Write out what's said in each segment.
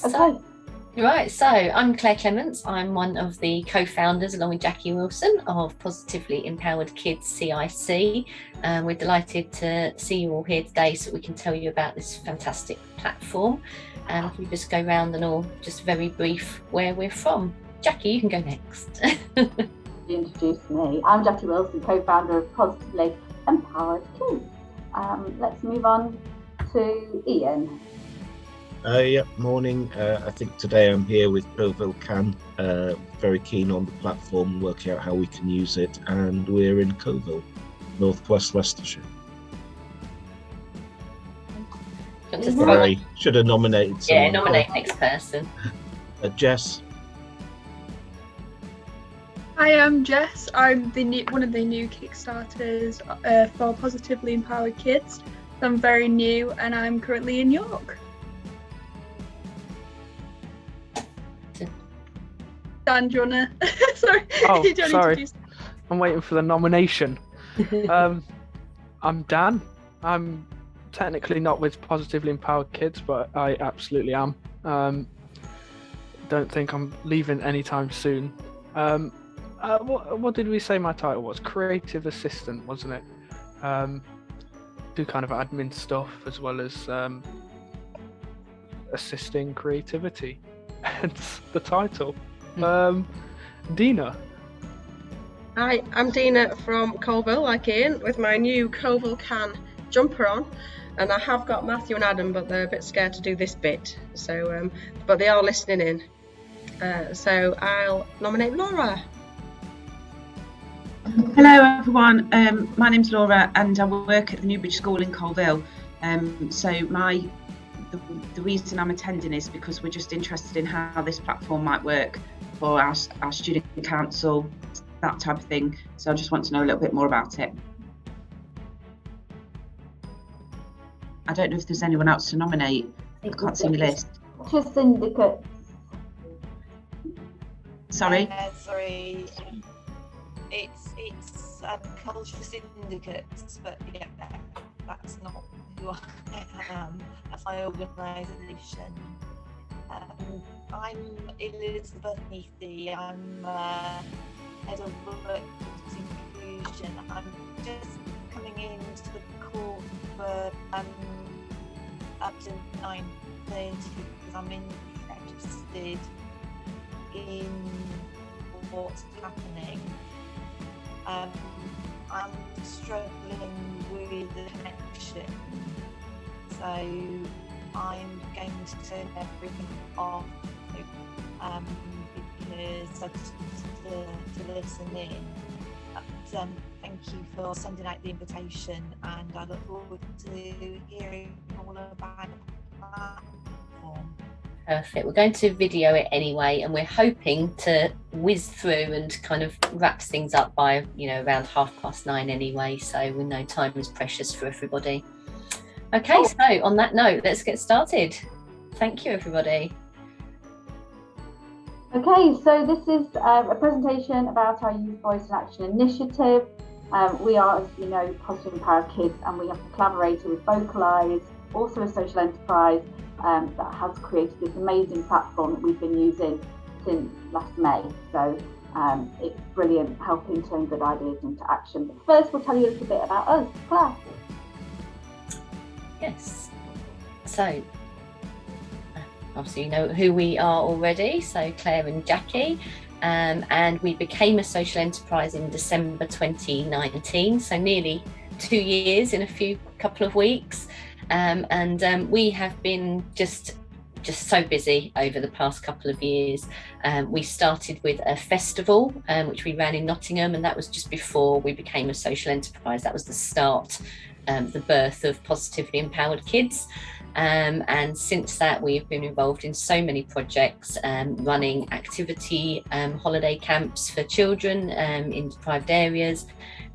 Okay. Right, so I'm Claire Clements. I'm one of the co-founders, along with Jacqui Wilson, of Positively Empowered Kids CIC. We're delighted to see you all here today so we can tell you about this fantastic platform. If we just go round and all just very brief where we're from. Jacqui, you can go next. Introduce me. I'm Jacqui Wilson, co-founder of Positively Empowered Kids. Let's move on to Ian. Morning. I think today I'm here with Coville Can, very keen on the platform, working out how we can use it, and we're in Coville, Northwest Leicestershire. Sorry, should have nominated someone. Yeah, nominate next person. Jess. Hi, I'm Jess. I'm one of the new Kickstarters for Positively Empowered Kids. I'm very new and I'm currently in York. Dan, do you wanna? Sorry. Oh, sorry. I'm waiting for the nomination. I'm Dan. I'm technically not with Positively Empowered Kids, but I absolutely am. Don't think I'm leaving anytime soon. What did we say my title was? Creative assistant, wasn't it? Do kind of admin stuff as well as assisting creativity. Hence the title. Dina. Hi, I'm Dina from Colville, like Ian, with my new Coville Can jumper on, and I have got Matthew and Adam, but they're a bit scared to do this bit. So, but they are listening in. So I'll nominate Laura. Hello everyone, my name's Laura and I work at the Newbridge School in Colville. So the reason I'm attending is because we're just interested in how this platform might work for our student council, that type of thing. So I just want to know a little bit more about it. I don't know if there's anyone else to nominate. I can't see the list. Just syndicates. Sorry? Sorry. It's culture syndicates, but yeah, that's not who I am. That's my organisation. I'm Elizabeth Neathy. I'm head of workforce inclusion. I'm just coming into the call for up to 9:30 because I'm interested in what's happening. I'm struggling with the connection, so I'm going to turn everything off because I just want to listen in. But, thank you for sending out the invitation, and I look forward to hearing all about the platform. Perfect. We're going to video it anyway, and we're hoping to whiz through and kind of wrap things up by, around 9:30 anyway. So we know time is precious for everybody. Okay, so on that note, let's get started. Thank you, everybody. Okay, so this is a presentation about our Youth Voice in Action initiative. We are, as you know, Positively Empowered Kids, and we have collaborated with Vocaleyes, also a social enterprise that has created this amazing platform that we've been using since last May. So it's brilliant, helping turn good ideas into action. But first, we'll tell you a little bit about us. Claire. Yes. So obviously you know who we are already. So Claire and Jacqui. And we became a social enterprise in December 2019. So nearly 2 years in a couple of weeks. And we have been just so busy over the past couple of years. We started with a festival which we ran in Nottingham, and that was just before we became a social enterprise. That was the start, the birth of Positively Empowered Kids. And since that, we've been involved in so many projects, running activity holiday camps for children in deprived areas,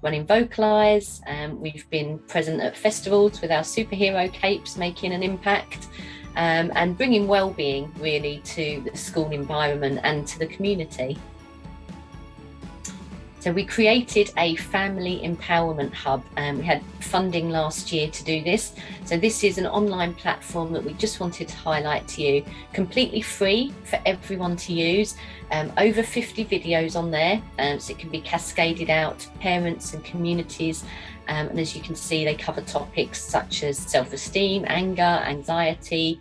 running Vocaleyes. We've been present at festivals with our superhero capes, making an impact, and bringing well-being really to the school environment and to the community. So we created a family empowerment hub, and we had funding last year to do this. So this is an online platform that we just wanted to highlight to you, completely free for everyone to use. Over 50 videos on there, so it can be cascaded out to parents and communities. And as you can see, they cover topics such as self-esteem, anger, anxiety,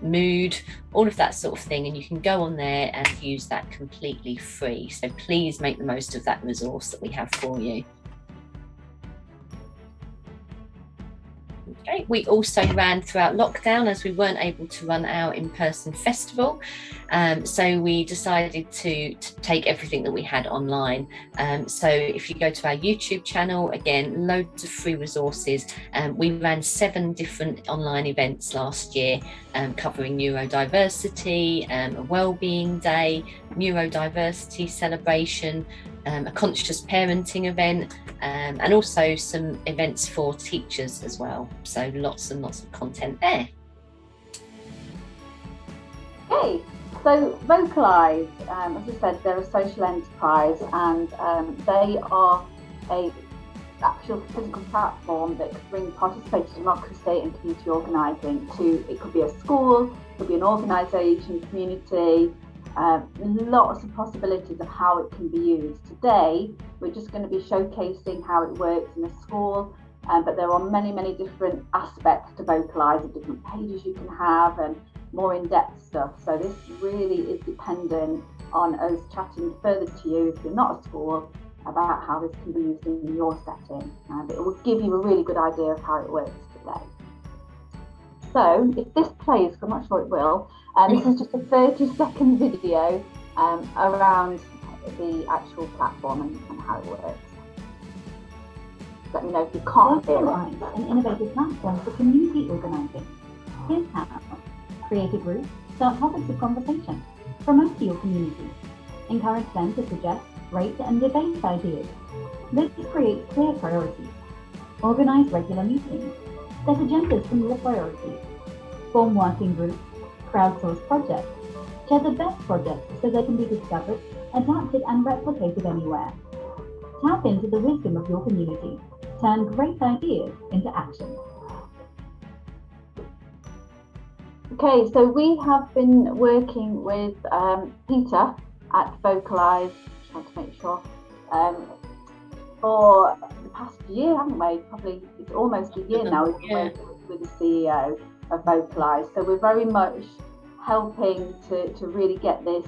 mood, all of that sort of thing. And you can go on there and use that completely free. So please make the most of that resource that we have for you. Okay. We also ran throughout lockdown, as we weren't able to run our in-person festival. So we decided to take everything that we had online. So if you go to our YouTube channel, again, loads of free resources. We ran 7 different online events last year, covering neurodiversity, a wellbeing day, neurodiversity celebration, a conscious parenting event, and also some events for teachers as well. So lots and lots of content there. Okay, so Vocaleyes, as I said, they're a social enterprise, and they are a actual physical platform that could bring participatory democracy and community organising to, it could be a school, it could be an organisation, community, lots of possibilities of how it can be used. Today, we're just going to be showcasing how it works in a school, but there are many, many different aspects to Vocaleyes, of different pages you can have and more in-depth stuff. So this really is dependent on us chatting further to you, if you're not a school, about how this can be used in your setting. And it will give you a really good idea of how it works today. So if this plays, I'm not sure it will, this is just a 30-second video around the actual platform and how it works. Let me know if you can't hear it. An innovative platform for community organising. Here's how. Create a group, start topics of conversation, promote to your community, encourage them to suggest, rate and debate ideas. This creates clear priorities. Organise regular meetings, set agendas from your priorities, form working groups, crowdsource projects, share the best projects so they can be discovered, adapted and replicated anywhere. Tap into the wisdom of your community. Turn great ideas into action. Okay, so we have been working with Peter at Vocaleyes, trying to make sure, for the past year, haven't we? Probably, it's almost a year now we've been working with the CEO of Vocaleyes. So we're very much helping to really get this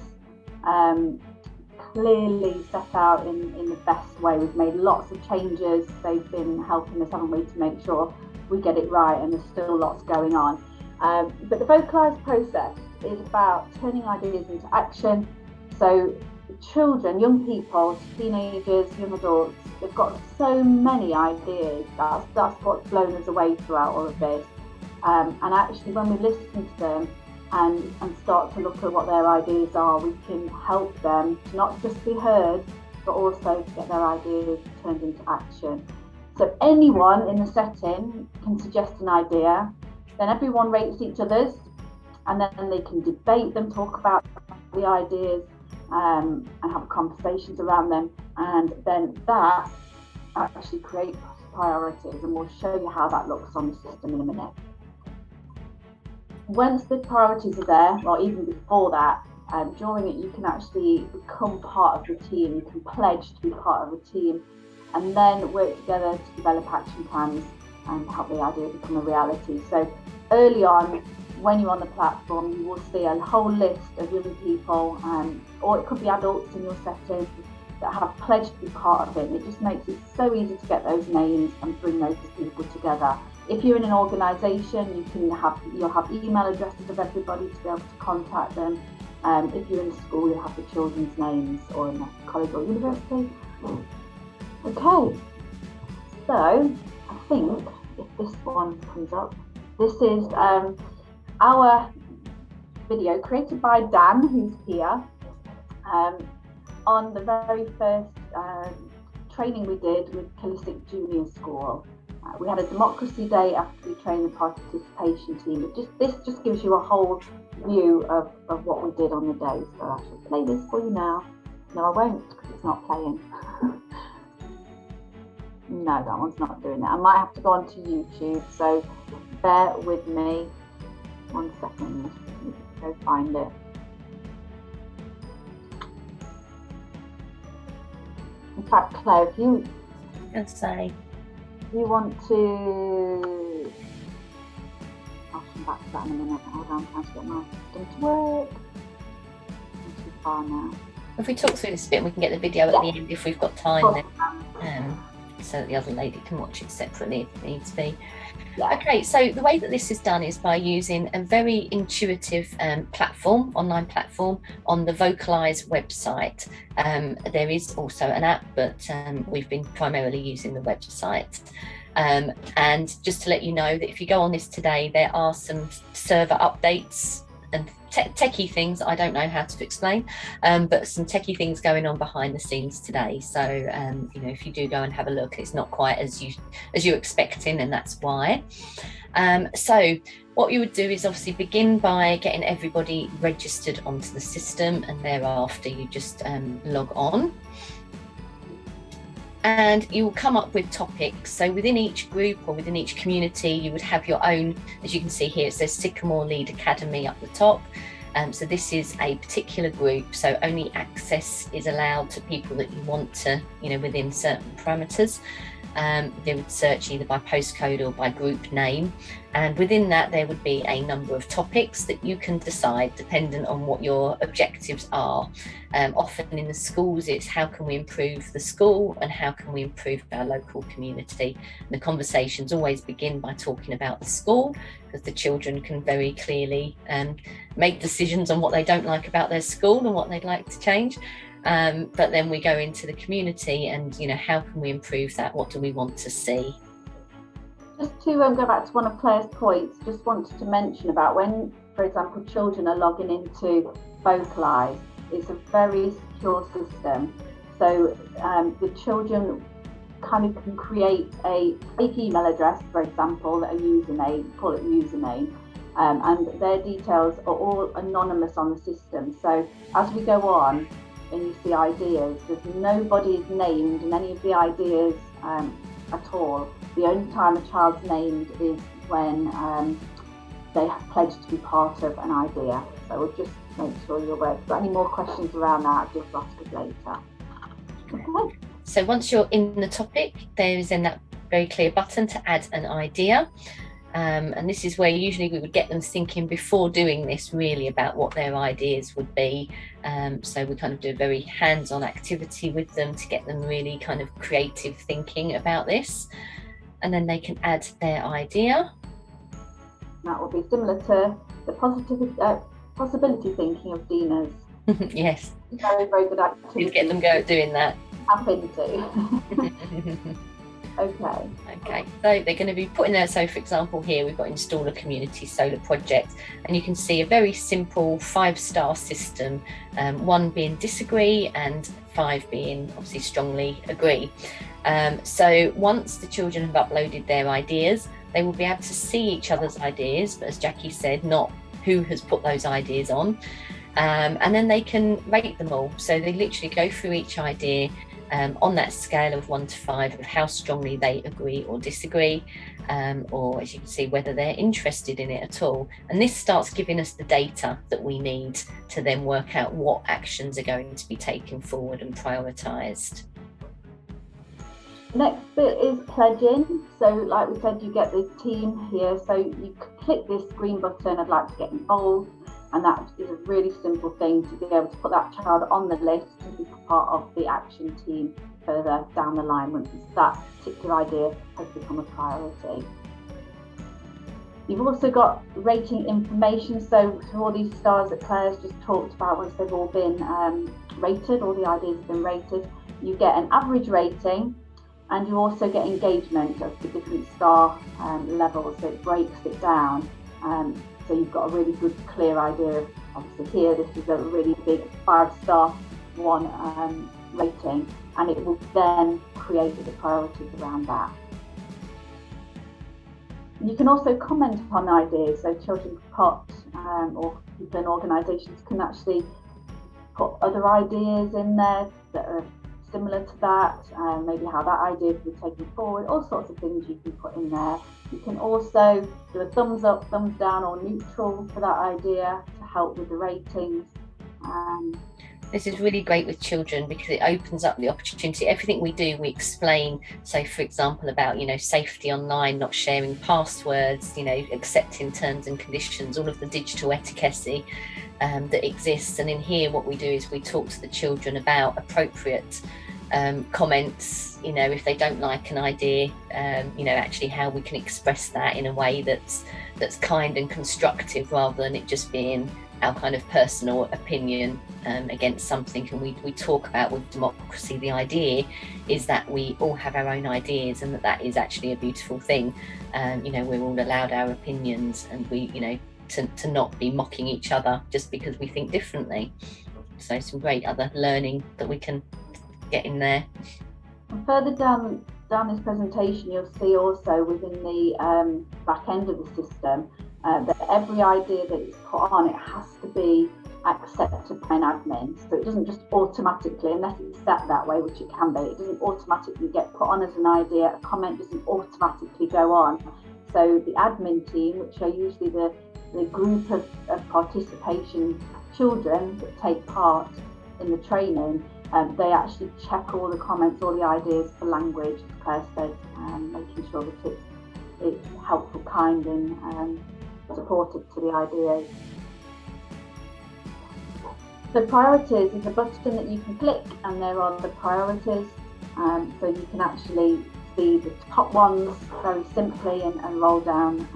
clearly set out in the best way. We've made lots of changes. They've been helping us, haven't we, to make sure we get it right, and there's still lots going on. But the Vocaleyes process is about turning ideas into action. So children, young people, teenagers, young adults, they've got so many ideas. That's what's blown us away throughout all of this. And actually, when we listen to them and start to look at what their ideas are, we can help them to not just be heard, but also to get their ideas turned into action. So anyone in the setting can suggest an idea, then everyone rates each other's, and then they can debate them, talk about the ideas, and have conversations around them, and then that actually creates priorities, and we'll show you how that looks on the system in a minute. Once the priorities are there, or even before that, during it, you can actually become part of the team. You can pledge to be part of the team, and then work together to develop action plans and help the idea become a reality. So early on, when you're on the platform, you will see a whole list of young people, or it could be adults in your setting, that have pledged to be part of it. And it just makes it so easy to get those names and bring those people together. If you're in an organisation, you'll have email addresses of everybody to be able to contact them. If you're in a school, you'll have the children's names, or in a college or university. Okay, so I think if this one comes up, this is our video created by Dan, who's here, on the very first training we did with Holistic Junior School. We had a democracy day after we trained the participation team. This just gives you a whole view of what we did on the day. So I should play this for you now. No, I won't, because it's it's not playing. No, that one's not doing it. I might have to go onto YouTube, so bear with me 1 second. Go find it. In fact, Claire, if you want to, I'll come back to that in a minute. Hold on, I'm trying to get my system to work. I'm too far now. If we talk through this a bit, we can get the video at the end if we've got time, then, so that the other lady can watch it separately if it needs to be. Yeah. Okay, so the way that this is done is by using a very intuitive online platform on the Vocaleyes website. There is also an app, but we've been primarily using the website. And just to let you know that if you go on this today, there are some server updates and techie things I don't know how to explain, but some techie things going on behind the scenes today. So you know, if you do go and have a look, it's not quite as you're expecting, and that's why. So what you would do is obviously begin by getting everybody registered onto the system, and thereafter you just log on. And you will come up with topics. So within each group or within each community, you would have your own, as you can see here, it says Sycamore Lead Academy up the top. So this is a particular group, so only access is allowed to people that you want to, you know, within certain parameters. They would search either by postcode or by group name, and within that there would be a number of topics that you can decide dependent on what your objectives are. Often in the schools it's how can we improve the school and how can we improve our local community. And the conversations always begin by talking about the school, because the children can very clearly make decisions on what they don't like about their school and what they'd like to change. But then we go into the community and, you know, how can we improve that? What do we want to see? Just to go back to one of Claire's points, just wanted to mention about when, for example, children are logging into Vocaleyes, it's a very secure system. So the children kind of can create a fake email address, for example, a username, call it username, and their details are all anonymous on the system. So as we go on, and you see ideas, there's nobody is named in any of the ideas at all. The only time a child's named is when they have pledged to be part of an idea. So we'll just make sure you're aware. If you've got any more questions around that, just ask us later. Okay. So once you're in the topic, there is then that very clear button to add an idea. And this is where usually we would get them thinking before doing this really about what their ideas would be. So we kind of do a very hands-on activity with them to get them really kind of creative thinking about this. And then they can add their idea. That will be similar to the possibility thinking of Dina's. Yes. Very, very good activity. To get them doing that. Tap into. Okay, so they're going to be putting there, so for example here we've got install a community solar project, and you can see a very simple 5-star system, 1 being disagree and 5 being obviously strongly agree. So once the children have uploaded their ideas, they will be able to see each other's ideas, but as Jacqui said, not who has put those ideas on, and then they can rate them all. So they literally go through each idea on that scale of 1 to 5 of how strongly they agree or disagree, or as you can see, whether they're interested in it at all. And this starts giving us the data that we need to then work out what actions are going to be taken forward and prioritised. Next bit is pledging. So like we said, you get the team here. So you click this green button, I'd like to get involved. And that is a really simple thing to be able to put that child on the list to be part of the action team further down the line once that particular idea has become a priority. You've also got rating information. So through all these stars that Claire's just talked about, once they've all been rated, all the ideas have been rated, you get an average rating, and you also get engagement of the different star levels, so it breaks it down. So you've got a really good, clear idea of, obviously here, this is a really big 5-star one rating, and it will then create the priorities around that. You can also comment upon ideas, so children can put, or people in organisations can actually put other ideas in there that are similar to that, maybe how that idea could be taken forward, all sorts of things you can put in there. You can also do a thumbs up, thumbs down, or neutral for that idea to help with the ratings. This is really great with children because it opens up the opportunity. Everything we do, we explain. So, for example, about, safety online, not sharing passwords, accepting terms and conditions, all of the digital etiquette that exists. And in here, what we do is we talk to the children about appropriate comments, if they don't like an idea, actually how we can express that in a way that's kind and constructive, rather than it just being our kind of personal opinion against something. And we talk about, with democracy, the idea is that we all have our own ideas, and that is actually a beautiful thing. We're all allowed our opinions, and we, to not be mocking each other just because we think differently. So some great other learning that we can get in there. And further down this presentation, you'll see also within the back end of the system that every idea that is put on, it has to be accepted by an admin. So it doesn't just automatically, unless it's set that way, which it can be, it doesn't automatically get put on as an idea. A comment doesn't automatically go on. So the admin team, which are usually the group of participation children that take part in the training, they actually check all the comments, all the ideas for language, as Claire said, making sure that it's helpful, kind, and supportive to the ideas. The priorities is a button that you can click, and there are the priorities, so you can actually see the top ones very simply and roll down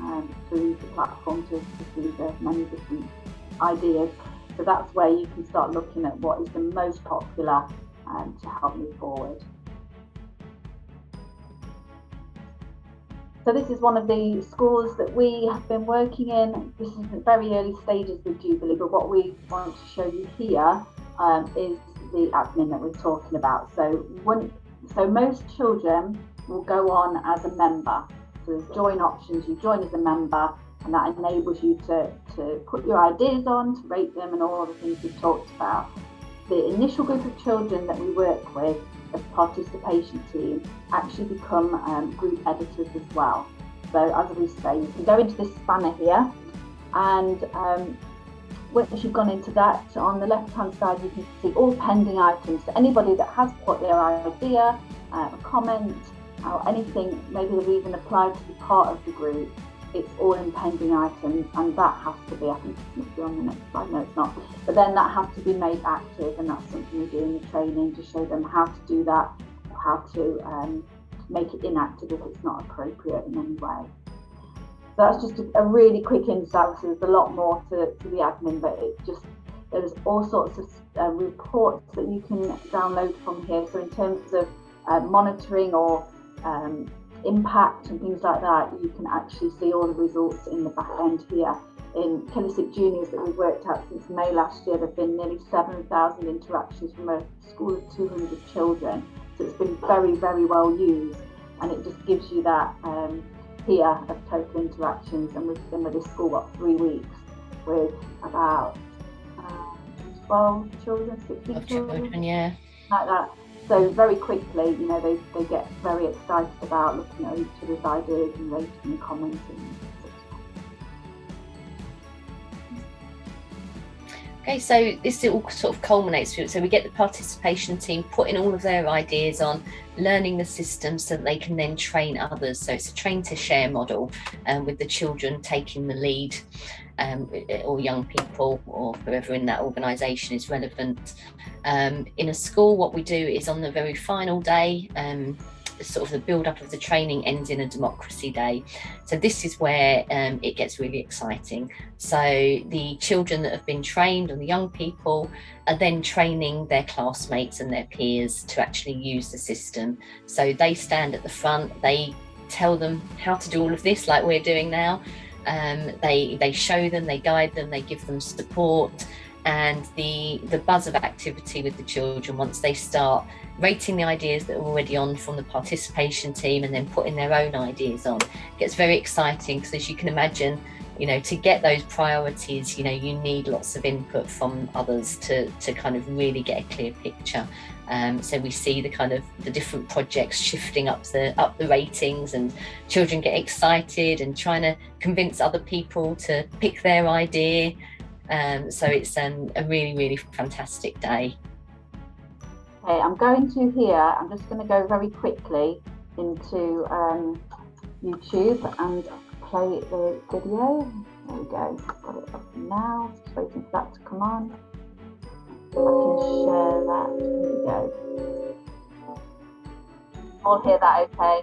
through the platform to see the many different ideas. So that's where you can start looking at what is the most popular to help move forward. So this is one of the schools that we have been working in. This is the very early stages with Jubilee, but what we want to show you here is the admin that we're talking about. So most children will go on as a member. So there's join options, you join as a member, and that enables you to put your ideas on, to rate them, and all the things we've talked about. The initial group of children that we work with, the participation team, actually become group editors as well. So as we say, you can go into this spanner here, and once you've gone into that, on the left hand side you can see all pending items. So anybody that has put their idea, a comment, or anything, maybe they've even applied to be part of the group, it's all in pending items, and that has to be, I think it must be on the next slide, no it's not, but then that has to be made active, and that's something we do in the training to show them how to do that, how to make it inactive if it's not appropriate in any way. So that's just a really quick insight. So there's a lot more to the admin, but there's all sorts of reports that you can download from here. So in terms of monitoring or impact and things like that, you can actually see all the results in the back end here. In Kellysick Juniors that we've worked at since May last year, there have been nearly 7,000 interactions from a school of 200 children. So it's been very, very well used, and it just gives you that here of total interactions. And we've been with this school, 3 weeks, with about 12 children, 16 children, yeah, like that. So very quickly, they get very excited about looking at each other's ideas and rating and commenting. Okay, so this all sort of culminates through it. So we get the participation team putting all of their ideas on, learning the system so that they can then train others. So it's a train to share model, with the children taking the lead, or young people, or whoever in that organisation is relevant. In a school, what we do is on the very final day, sort of the build up of the training ends in a democracy day. So this is where it gets really exciting. So the children that have been trained, and the young people, are then training their classmates and their peers to actually use the system. So they stand at the front, they tell them how to do all of this like we're doing now. They show them, they guide them, they give them support. And the buzz of activity with the children, once they start rating the ideas that are already on from the participation team and then putting their own ideas on, gets very exciting, because as you can imagine, to get those priorities, you need lots of input from others to kind of really get a clear picture. So we see the different projects shifting up the ratings, and children get excited and trying to convince other people to pick their idea. So it's a really, really fantastic day. Okay, I'm just going to go very quickly into YouTube and play the video. There we go, got it up now, just waiting for that to come on. I can share that. Here we go. All hear that okay?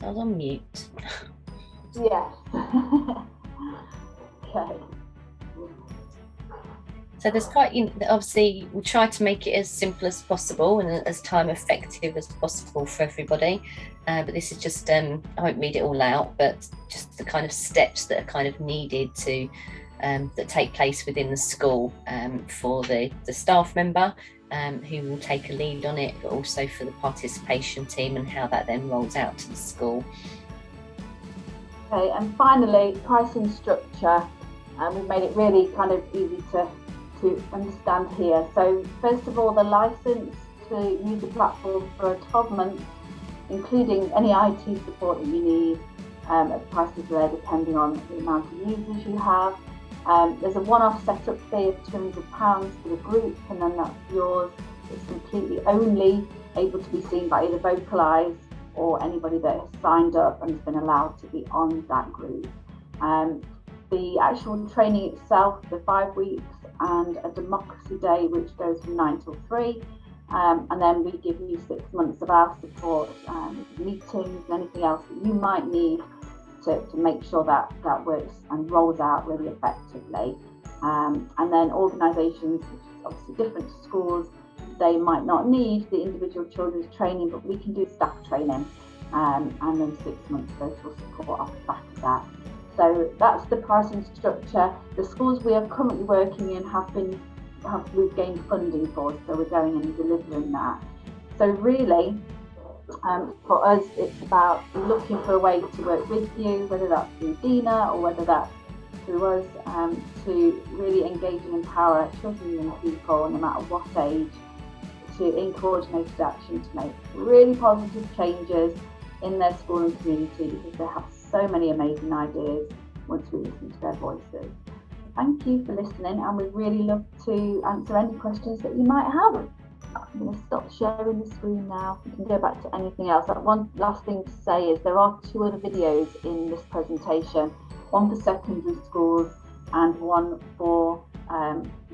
I was on mute. Yes. Okay. So there's quite, obviously we try to make it as simple as possible and as time effective as possible for everybody. But this is just, I won't read it all out, but just the kind of steps that are kind of needed to, that take place within the school for the staff member who will take a lead on it, but also for the participation team and how that then rolls out to the school. Okay, and finally, pricing structure. We've made it really kind of easy to understand here. So first of all, the license to use the platform for 12 months, including any IT support that you need, at prices there depending on the amount of users you have. There's a one-off setup fee of £200 for the group, and then that's yours. It's completely only able to be seen by either Vocaleyes or anybody that has signed up and has been allowed to be on that group. The actual training itself, the 5 weeks, and a democracy day which goes from 9 till 3, and then we give you 6 months of our support, meetings and anything else that you might need to make sure that works and rolls out really effectively. And then organisations, which is obviously different to schools, they might not need the individual children's training, but we can do staff training, and then 6 months virtual support off the back of that. So that's the pricing structure. The schools we are currently working in we've gained funding for, so we're going in and delivering that. So really, for us, it's about looking for a way to work with you, whether that's through DINA or whether that's through us, to really engage and empower children and young people, no matter what age, in coordinated action to make really positive changes in their school and community, because they have so many amazing ideas once we listen to their voices. Thank you for listening, and we'd really love to answer any questions that you might have. I'm going to stop sharing the screen now. We can go back to anything else. One last thing to say is there are 2 other videos in this presentation, one for secondary schools and one for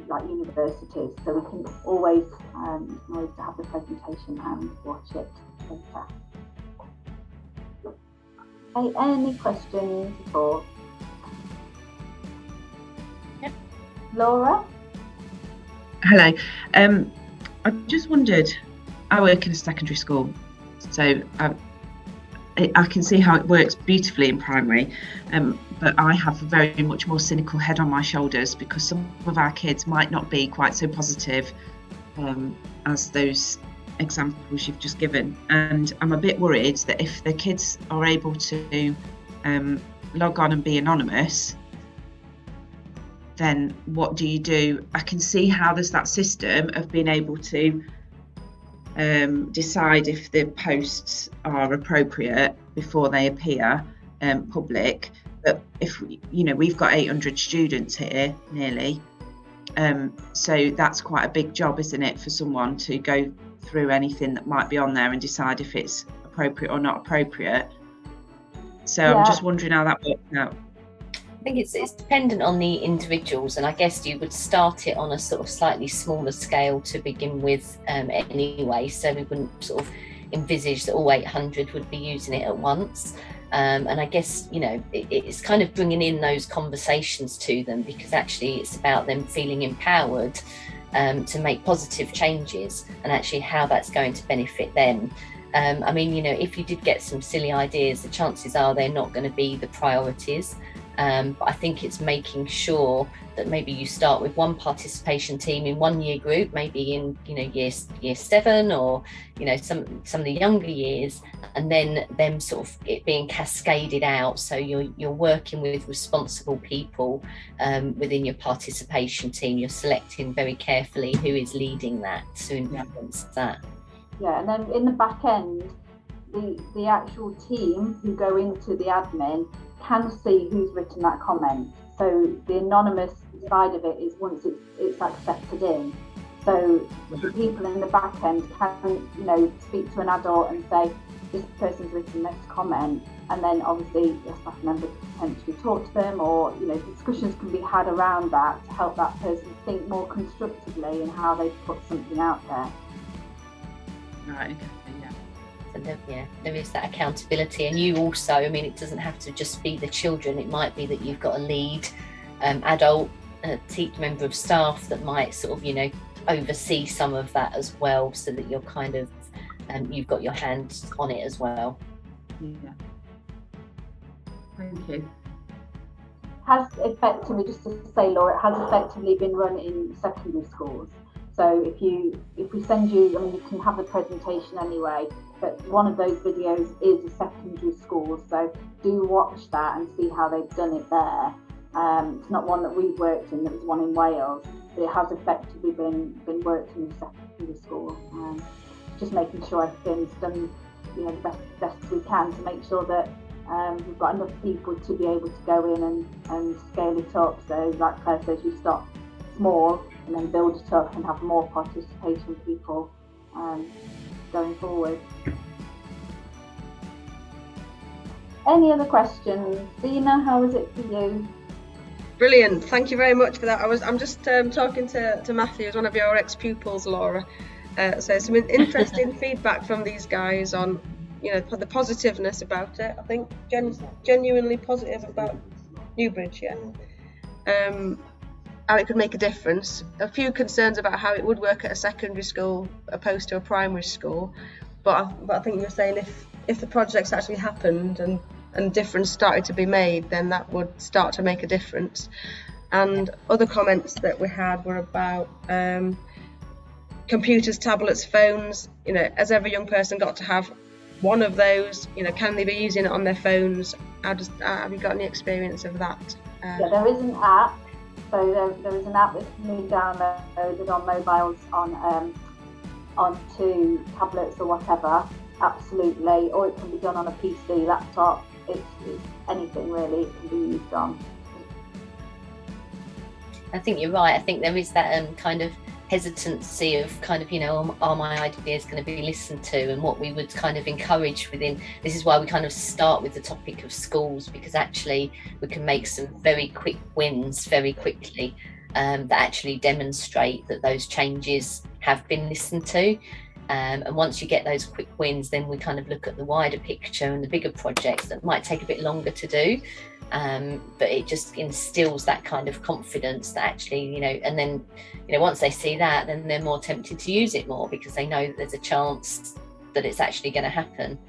like universities, so we can always have the presentation and watch it later. Okay, any questions at all? Yep. Laura? Hello. I just wondered, I work in a secondary school, so I can see how it works beautifully in primary, but I have a very much more cynical head on my shoulders because some of our kids might not be quite so positive as those examples you've just given, and I'm a bit worried that if the kids are able to log on and be anonymous, then what do you do? I can see how there's that system of being able to decide if the posts are appropriate before they appear public, but if we've got 800 students here nearly, so that's quite a big job, isn't it, for someone to go through anything that might be on there and decide if it's appropriate or not appropriate. So yeah. I'm just wondering how that works out. I think it's dependent on the individuals, and I guess you would start it on a sort of slightly smaller scale to begin with anyway, so we wouldn't sort of envisage that all 800 would be using it at once. And I guess, it's kind of bringing in those conversations to them, because actually it's about them feeling empowered to make positive changes and actually how that's going to benefit them. I mean, if you did get some silly ideas, the chances are they're not going to be the priorities. But I think it's making sure that maybe you start with one participation team in one year group, maybe in year 7 or some of the younger years, and then them sort of it being cascaded out. So you're working with responsible people within your participation team. You're selecting very carefully who is leading that to influence that. Yeah, and then in the back end, the actual team who go into the admin can see who's written that comment. So the anonymous side of it is once it's accepted in. So the people in the back end can, speak to an adult and say, this person's written this comment, and then obviously a staff member could potentially talk to them, or discussions can be had around that to help that person think more constructively in how they put something out there. Right. Okay. Yeah. there is that accountability. And you also, I mean, it doesn't have to just be the children. It might be that you've got a lead adult member of staff that might sort of, oversee some of that as well, so that you're kind of, you've got your hands on it as well. Yeah. Thank you. Has effectively, just to say, Laura, it has effectively been run in secondary schools. So if we send you, I mean, you can have the presentation anyway, but one of those videos is a secondary school. So do watch that and see how they've done it there. It's not one that we've worked in, there was one in Wales, but it has effectively been worked in the secondary school. Just making sure everything's done, the best we can to make sure that we've got enough people to be able to go in and scale it up. So like Claire says, you start small and then build it up and have more participation people going forward. Any other questions? Dina, how was it for you? Brilliant, thank you very much for that. I'm just talking to Matthew, as one of your ex-pupils, Laura. So some interesting feedback from these guys on, the positiveness about it. I think genuinely positive about Newbridge, how it could make a difference. A few concerns about how it would work at a secondary school opposed to a primary school, but I think you're saying if the projects actually happened and difference started to be made, then that would start to make a difference. And other comments that we had were about computers, tablets, phones. Has every young person got to have one of those? Can they be using it on their phones? Have you got any experience of that? Yeah, there is an app. So there is an app that can be downloaded on mobiles onto tablets or whatever. Absolutely, or it can be done on a PC, laptop. It's anything really it can be used on. I think you're right. I think there is that kind of hesitancy of kind of, are my ideas going to be listened to, and what we would kind of encourage within. This is why we kind of start with the topic of schools, because actually we can make some very quick wins very quickly that actually demonstrate that those changes have been listened to. And once you get those quick wins, then we kind of look at the wider picture and the bigger projects that might take a bit longer to do. But it just instills that kind of confidence that actually, and then, once they see that, then they're more tempted to use it more, because they know that there's a chance that it's actually going to happen.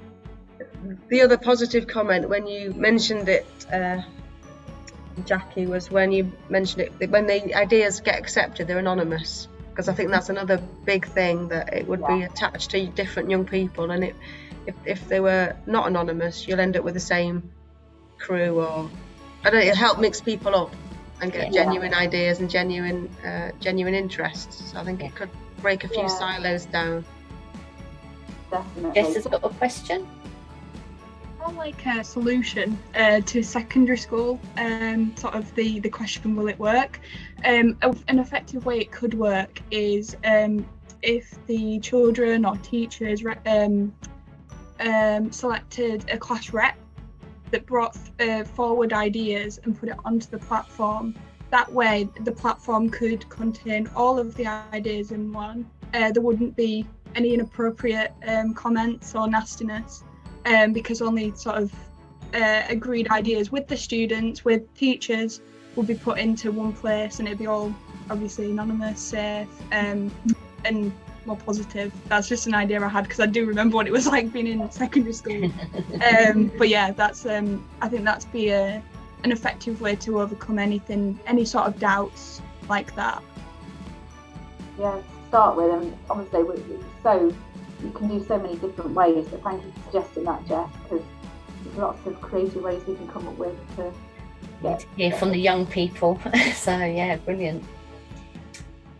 The other positive comment when you mentioned it, Jacqui, was when you mentioned it, when the ideas get accepted, they're anonymous. Because I think that's another big thing, that it would be attached to different young people, and if they were not anonymous, you'll end up with the same crew, or it'll help mix people up and get genuine ideas and genuine interests. So I think it could break a few silos down. Definitely. Jess has got a question. Like a solution to secondary school, sort of the question, will it work? An effective way it could work is if the children or teachers selected a class rep that brought forward ideas and put it onto the platform. That way the platform could contain all of the ideas in one. There wouldn't be any inappropriate comments or nastiness. Because only sort of agreed ideas with the students, with teachers, will be put into one place, and it'll be all obviously anonymous, safe, and more positive. That's just an idea I had, because I do remember what it was like being in secondary school. But yeah, that's I think that's be an effective way to overcome any sort of doubts like that. Yeah, to start with, and obviously you can do so many different ways, but thank you for suggesting that, Jess, because there's lots of creative ways we can come up with to hear from the young people. So yeah, brilliant.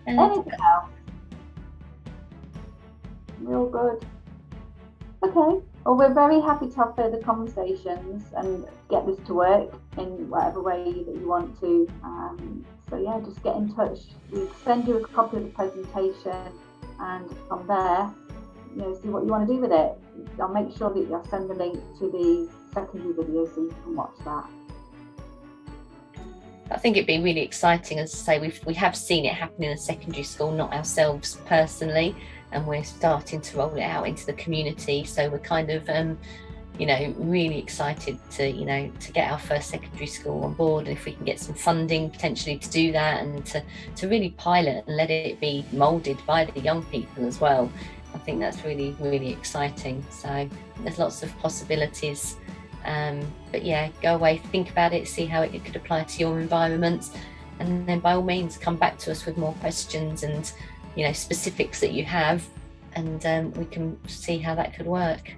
Anything else? Real good. Okay, well, we're very happy to have further conversations and get this to work in whatever way that you want to. So yeah, just get in touch. We'll send you a copy of the presentation, and from there, see what you want to do with it. I'll make sure that I'll send the link to the secondary video so you can watch that. I think it'd be really exciting. As I say, we have seen it happen in a secondary school, not ourselves personally, and we're starting to roll it out into the community. So we're kind of really excited to get our first secondary school on board, and if we can get some funding potentially to do that, and to really pilot and let it be moulded by the young people as well. I think that's really, really exciting. So there's lots of possibilities. But yeah, go away, think about it, see how it could apply to your environment, and then by all means come back to us with more questions and specifics that you have, and we can see how that could work.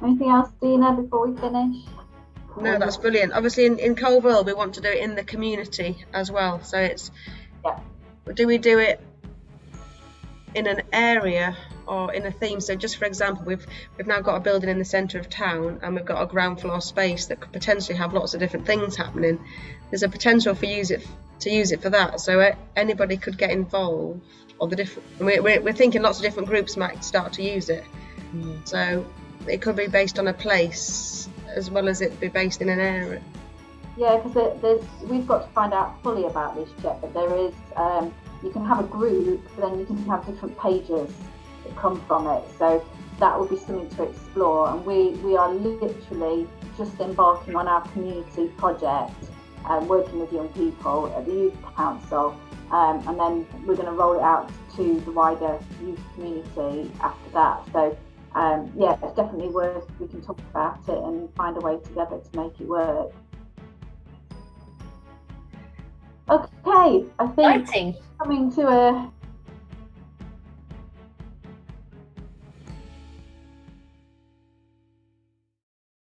Anything else, Dina, before we finish? No, that's brilliant. Obviously in Colville we want to do it in the community as well, so it's do we do it in an area or in a theme? So just for example, we've now got a building in the centre of town, and we've got a ground floor space that could potentially have lots of different things happening. There's a potential to use it for that, so anybody could get involved, or we're thinking lots of different groups might start to use it. So it could be based on a place as well as it be based in an area. Yeah, because we've got to find out fully about this yet, but there is you can have a group, but then you can have different pages that come from it. So that will be something to explore. And we are literally just embarking on our community project, working with young people at the Youth Council, and then we're going to roll it out to the wider youth community after that. So it's definitely worth, we can talk about it and find a way together to make it work. Okay, I think coming to a